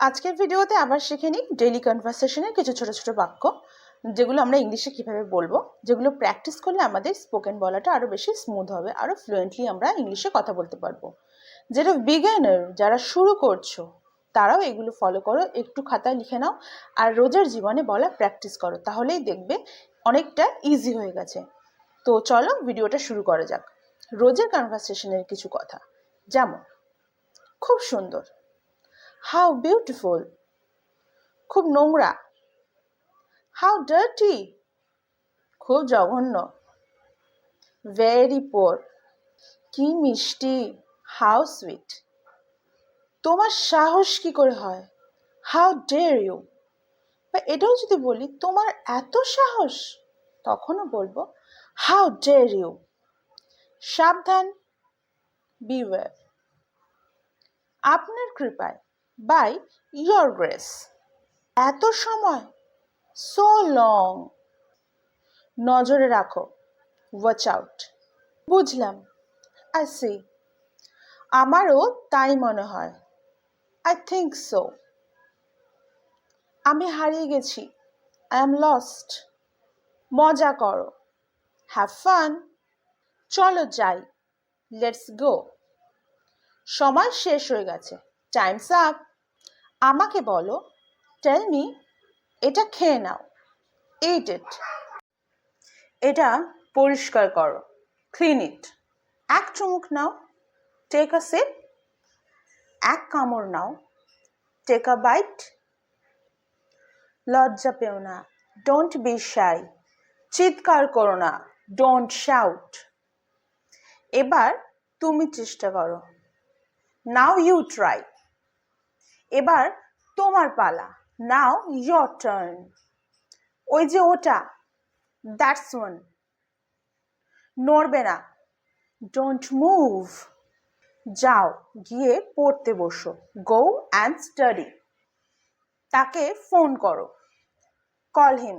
আজকের ভিডিওতে আবার শিখে নিই ডেইলি কনভারসেশনের কিছু ছোট ছোট বাক্য, যেগুলো আমরা ইংলিশে কিভাবে বলবো, যেগুলো প্র্যাকটিস করলে আমাদের স্পোকেন বলাটা আরো বেশি স্মুথ হবে, আরো ফ্লুয়েন্টলি আমরা ইংলিশে কথা বলতে পারবো। যেটা বিগিনার, যারা শুরু করছো, তারাও এগুলো ফলো করো, একটু খাতায় লিখে নাও আর রোজের জীবনে বলা প্র্যাকটিস করো, তাহলেই দেখবে অনেকটা ইজি হয়ে গেছে। তো চলো ভিডিওটা শুরু করা যাক। রোজের কনভারসেশনের কিছু কথা, যেমন খুব সুন্দর, হাউ বিউটিফুল, খুব নোংরা, হাউ ডার্টি, খুব জঘন্য, ভেরি পোর, কি মিষ্টি, হাউ সুইট, তোমার সাহস কি করে হয়, হাউ ডেয়ার ইউ। বা এটাও যদি বলি তোমার এত সাহস, তখনও বলবো হাউ ডেয়ার ইউ। সাবধান, বিওয়্যার। আপনার কৃপায়, বাই ইয়োর গ্রেস। এত সময়, সো লং। নজরে রাখো, ওয়াচ আউট। বুঝলাম, আই সি। আমারও তাই মনে হয়, আই থিঙ্ক সো। আমি হারিয়ে গেছি, আই এম লস্ট। মজা করো, হ্যাভ ফান। চলো যাই, লেটস গো। সময় শেষ হয়ে গেছে, টাইমস আপ। আমাকে বলো, টেল মি। এটা খেয়ে নাও, ইট ইট। এটা পরিষ্কার করো, ক্লিন ইট। এক চুমুক নাও, টেক আ সিপ। এক কামড় নাও, টেক আ বাইট। লজ্জা পেও না, ডোন্ট বি শাই। চিৎকার করো না, ডোন্ট শাউট। এবার তুমি চেষ্টা করো, নাও ইউ ট্রাই। এবার তোমার পালা, নাও ইয়োর টার্ন। ওই যে ওটা, দ্যাটস ওয়ান। নড়বে না, ডোন্ট মুভ। যাও গিয়ে পড়তে বসো, গো অ্যান্ড স্টাডি। তাকে ফোন করো, কল হিম।